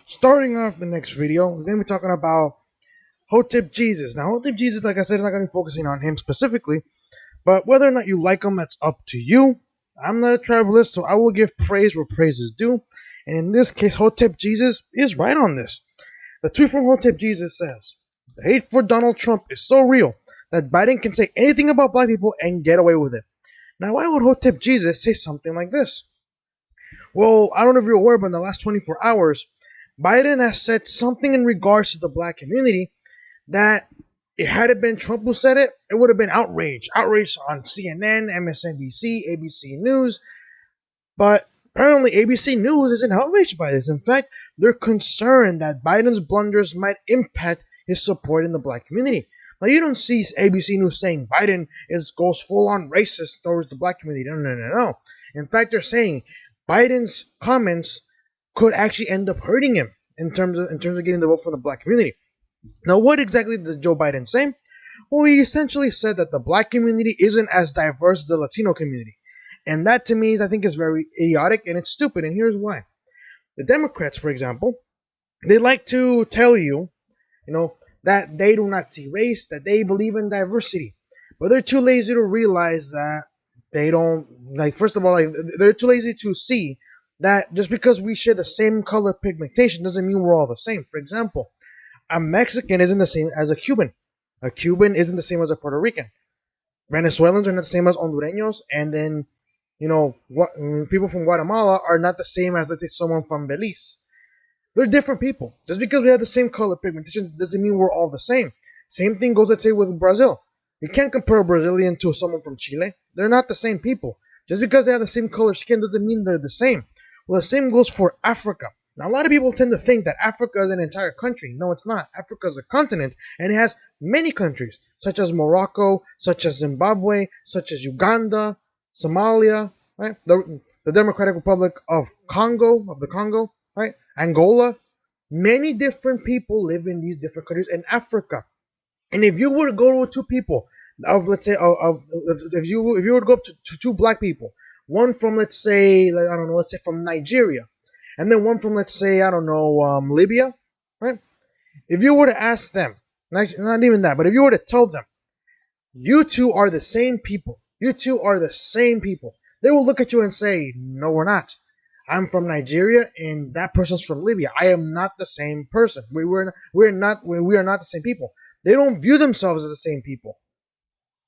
Starting off the next video, we're going to be talking about Hotep Jesus. Now, Hotep Jesus, like I said, is not going to be focusing on him specifically, but whether or not you like him, that's up to you. I'm not a tribalist, so I will give praise where praise is due. And in this case, Hotep Jesus is right on this. The tweet from Hotep Jesus says, "The hate for Donald Trump is so real that Biden can say anything about black people and get away with it." Now, why would Hotep Jesus say something like this? Well, I don't know if you're aware, but in the last 24 hours, Biden has said something in regards to the black community that had it been Trump who said it, it would have been outrage. Outrage on CNN, MSNBC, ABC News. But apparently ABC News isn't outraged by this. In fact, they're concerned that Biden's blunders might impact his support in the black community. Now, you don't see ABC News saying Biden goes full on racist towards the black community. No. In fact, they're saying Biden's comments could actually end up hurting him in terms of getting the vote from the black community. Now, what exactly did Joe Biden say? Well, he essentially said that the black community isn't as diverse as the Latino community. And that to me I think is very idiotic and it's stupid, and here's why. The Democrats, for example, they like to tell you, that they do not see race, that they believe in diversity. But they're too lazy to realize that they don't, first of all, they're too lazy to see that just because we share the same color pigmentation doesn't mean we're all the same. For example, a Mexican isn't the same as a Cuban. A Cuban isn't the same as a Puerto Rican. Venezuelans are not the same as Hondureños, and then, people from Guatemala are not the same as, let's say, someone from Belize. They're different people. Just because we have the same color pigmentation doesn't mean we're all the same. Same thing goes, let's say, with Brazil. You can't compare a Brazilian to someone from Chile. They're not the same people. Just because they have the same color skin doesn't mean they're the same. Well, the same goes for Africa. Now, a lot of people tend to think that Africa is an entire country. No, it's not. Africa is a continent, and it has many countries, such as Morocco, such as Zimbabwe, such as Uganda, Somalia, right? The Democratic Republic of the Congo, right? Angola. Many different people live in these different countries in Africa. And if you were to go to two people let's say, if you were to go up to two black people, one from, let's say, let's say from Nigeria, and then one from, let's say, Libya, right? If you were to ask them, not even that, but if you were to tell them, you two are the same people, they will look at you and say, no, we're not. I'm from Nigeria, and that person's from Libya. I am not the same person. We are not the same people. They don't view themselves as the same people.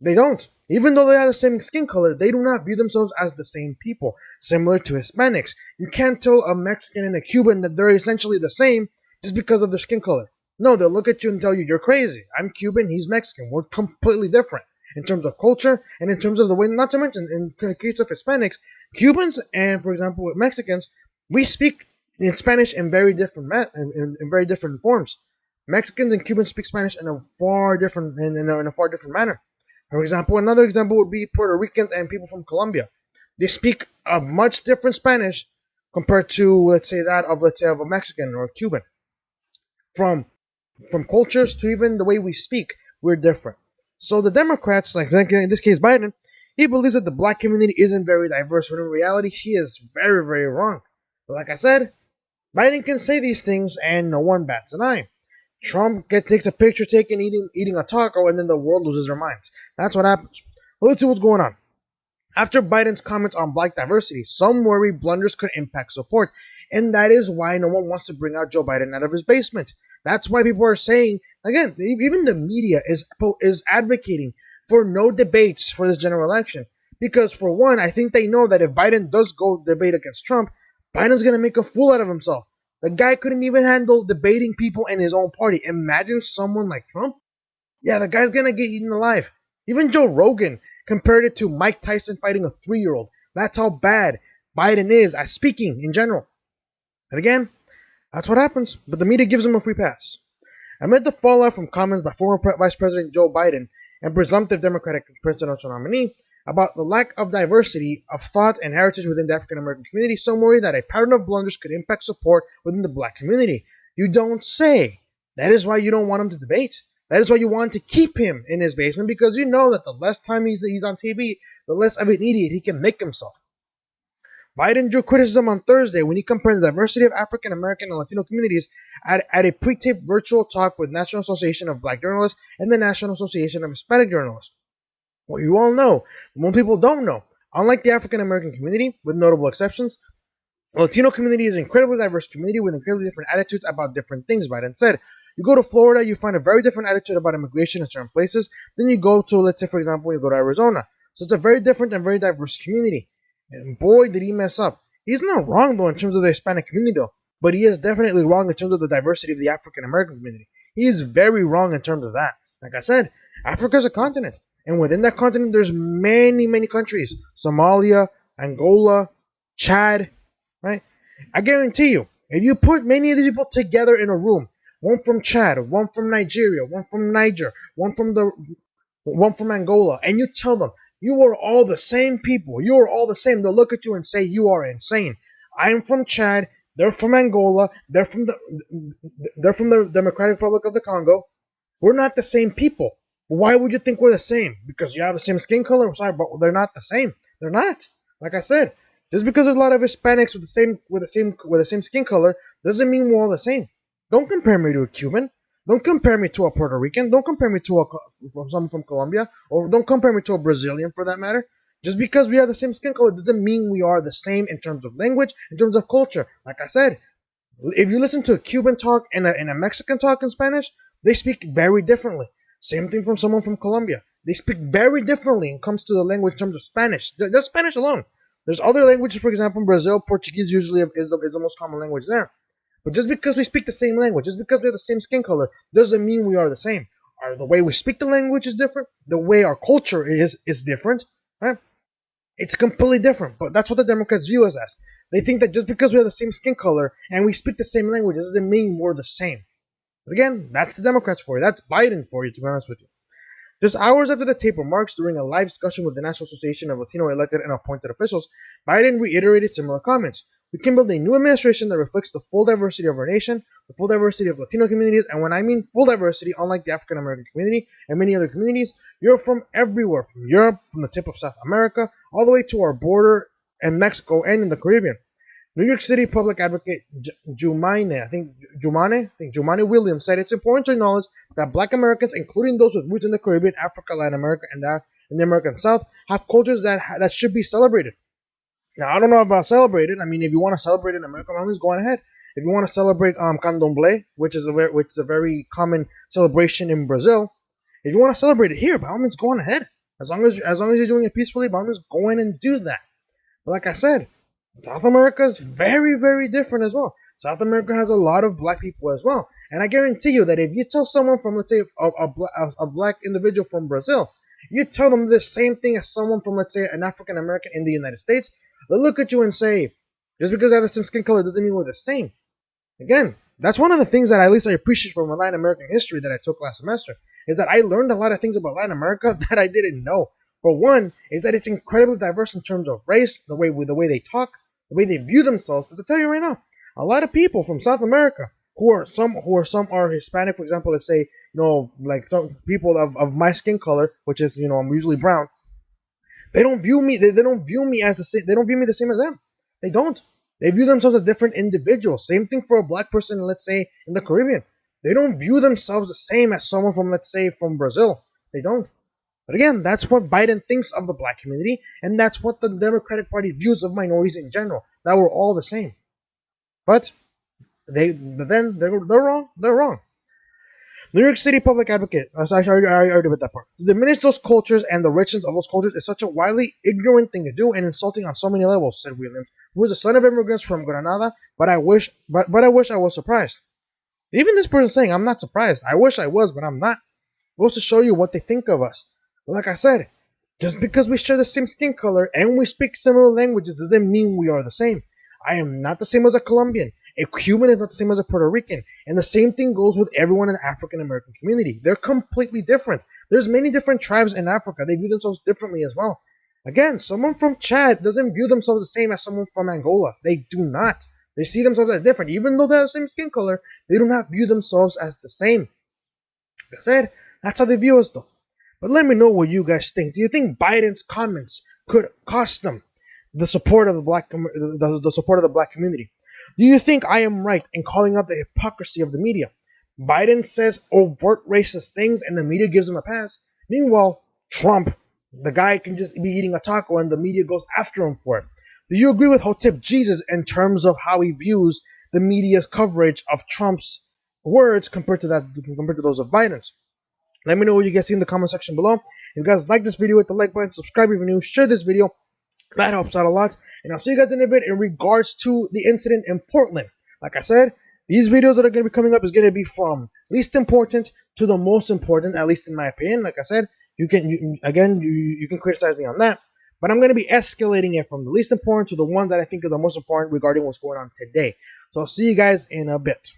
They don't. Even though they have the same skin color, they do not view themselves as the same people. Similar to Hispanics. You can't tell a Mexican and a Cuban that they're essentially the same just because of their skin color. No, they'll look at you and tell you, you're crazy. I'm Cuban, he's Mexican. We're completely different in terms of culture and in terms of the way, not to mention, in the case of Hispanics, Cubans and, for example, with Mexicans, we speak in Spanish in very different in very different forms. Mexicans and Cubans speak Spanish in a far different manner. For example, another example would be Puerto Ricans and people from Colombia. They speak a much different Spanish compared to, let's say, of a Mexican or a Cuban. From cultures to even the way we speak, we're different. So the Democrats, like in this case Biden, he believes that the black community isn't very diverse, when in reality he is very, very wrong. But like I said, Biden can say these things and no one bats an eye. Trump takes a picture taken eating a taco, and then the world loses their minds. That's what happens. Well, let's see what's going on. After Biden's comments on black diversity, some worry blunders could impact support, and that is why no one wants to bring out Joe Biden out of his basement. That's why people are saying, again, even the media is advocating for no debates for this general election. Because for one, I think they know that if Biden does go debate against Trump, Biden's going to make a fool out of himself. The guy couldn't even handle debating people in his own party. Imagine someone like Trump. Yeah, the guy's going to get eaten alive. Even Joe Rogan compared it to Mike Tyson fighting a 3-year-old. That's how bad Biden is at speaking in general. And again, that's what happens. But the media gives him a free pass. Amid the fallout from comments by former Vice President Joe Biden and presumptive Democratic presidential nominee about the lack of diversity of thought and heritage within the African American community, some worry that a pattern of blunders could impact support within the black community. You don't say. That is why you don't want him to debate. That is why you want to keep him in his basement, because you know that the less time he's on TV, the less of an idiot he can make himself. Biden drew criticism on Thursday when he compared the diversity of African American and Latino communities at a pre-taped virtual talk with National Association of Black Journalists and the National Association of Hispanic Journalists. What you all know, most people don't know, unlike the African American community, with notable exceptions, the Latino community is an incredibly diverse community with incredibly different attitudes about different things, Biden said. You go to Florida, you find a very different attitude about immigration in certain places. Then you go to, let's say, for example, you go to Arizona. So it's a very different and very diverse community. And boy, did he mess up. He's not wrong, though, in terms of the Hispanic community, though. But he is definitely wrong in terms of the diversity of the African American community. He is very wrong in terms of that. Like I said, Africa is a continent. And within that continent, there's many, many countries. Somalia, Angola, Chad, right? I guarantee you, if you put many of these people together in a room, one from Chad, one from Nigeria, one from Niger, one from Angola, and you tell them you are all the same people, you are all the same, they'll look at you and say you are insane. I'm from Chad, they're from Angola, they're from the Democratic Republic of the Congo. We're not the same people. Why would you think we're the same? Because you have the same skin color? Sorry, but they're not the same. They're not. Like I said, just because there's a lot of Hispanics with the same skin color doesn't mean we're all the same. Don't compare me to a Cuban. Don't compare me to a Puerto Rican. Don't compare me to someone from Colombia, or don't compare me to a Brazilian for that matter. Just because we have the same skin color doesn't mean we are the same in terms of language, in terms of culture. Like I said, if you listen to a Cuban talk and a Mexican talk in Spanish, they speak very differently. Same thing from someone from Colombia. They speak very differently when it comes to the language in terms of Spanish. Just Spanish alone. There's other languages, for example, in Brazil, Portuguese usually is the most common language there. But just because we speak the same language, just because we have the same skin color, doesn't mean we are the same. The way we speak the language is different. The way our culture is different. Right? It's completely different. But that's what the Democrats view us as. They think that just because we have the same skin color and we speak the same language, doesn't mean we're the same. But again, that's the Democrats for you. That's Biden for you, to be honest with you. Just hours after the tape remarks during a live discussion with the National Association of Latino elected and appointed officials, Biden reiterated similar comments. We can build a new administration that reflects the full diversity of our nation, the full diversity of Latino communities, and when I mean full diversity, unlike the African American community and many other communities, you're from everywhere, from Europe, from the tip of South America, all the way to our border in Mexico and in the Caribbean. New York City public advocate Jumaane Williams said it's important to acknowledge that Black Americans, including those with roots in the Caribbean, Africa, Latin America, and the American South, have cultures that should be celebrated. Now, I don't know about celebrated. I mean, if you want to celebrate in America, by all means, go on ahead. If you want to celebrate Candomblé, which is a very common celebration in Brazil, if you want to celebrate it here, by all means, go on ahead. As long as you're doing it peacefully, by all means, go in and do that. But like I said, South America is very, very different as well. South America has a lot of black people as well. And I guarantee you that if you tell someone from, let's say, a black individual from Brazil, you tell them the same thing as someone from, let's say, an African American in the United States, they'll look at you and say, just because I have the same skin color doesn't mean we're the same. Again, that's one of the things that at least I appreciate from Latin American history that I took last semester, is that I learned a lot of things about Latin America that I didn't know. For one, is that it's incredibly diverse in terms of race, the way they talk, the way they view themselves. Because I tell you right now, a lot of people from South America some are Hispanic, for example, let's say, like some people of my skin color, which is, I'm usually brown. They don't view me. They don't view me as the same. They don't view me the same as them. They don't. They view themselves as different individuals. Same thing for a black person, let's say, in the Caribbean. They don't view themselves the same as someone from, let's say, from Brazil. They don't. But again, that's what Biden thinks of the black community, and that's what the Democratic Party views of minorities in general. That we're all the same. But then they're wrong. They're wrong. New York City public advocate. I already read that part. To diminish those cultures and the richness of those cultures is such a wildly ignorant thing to do and insulting on so many levels, said Williams, who is the son of immigrants from Granada. But I wish I was surprised. Even this person saying, I'm not surprised. I wish I was, but I'm not. It goes to show you what they think of us. But like I said, just because we share the same skin color and we speak similar languages doesn't mean we are the same. I am not the same as a Colombian. A Cuban is not the same as a Puerto Rican. And the same thing goes with everyone in the African American community. They're completely different. There's many different tribes in Africa. They view themselves differently as well. Again, someone from Chad doesn't view themselves the same as someone from Angola. They do not. They see themselves as different. Even though they have the same skin color, they do not view themselves as the same. Like I said, that's how they view us though. But let me know what you guys think. Do you think Biden's comments could cost them the support of the support of the black community. Do you think I am right in calling out the hypocrisy of the media? Biden says overt racist things and the media gives him a pass. Meanwhile, Trump, the guy can just be eating a taco and the media goes after him for it. Do you agree with Hotep Jesus in terms of how he views the media's coverage of Trump's words compared to those of Biden's? Let me know what you guys see in the comment section below. If you guys like this video, hit the like button, subscribe if you're new, share this video. That helps out a lot. And I'll see you guys in a bit in regards to the incident in Portland. Like I said, these videos that are going to be coming up is going to be from least important to the most important, at least in my opinion. Like I said, you can criticize me on that. But I'm going to be escalating it from the least important to the one that I think is the most important regarding what's going on today. So I'll see you guys in a bit.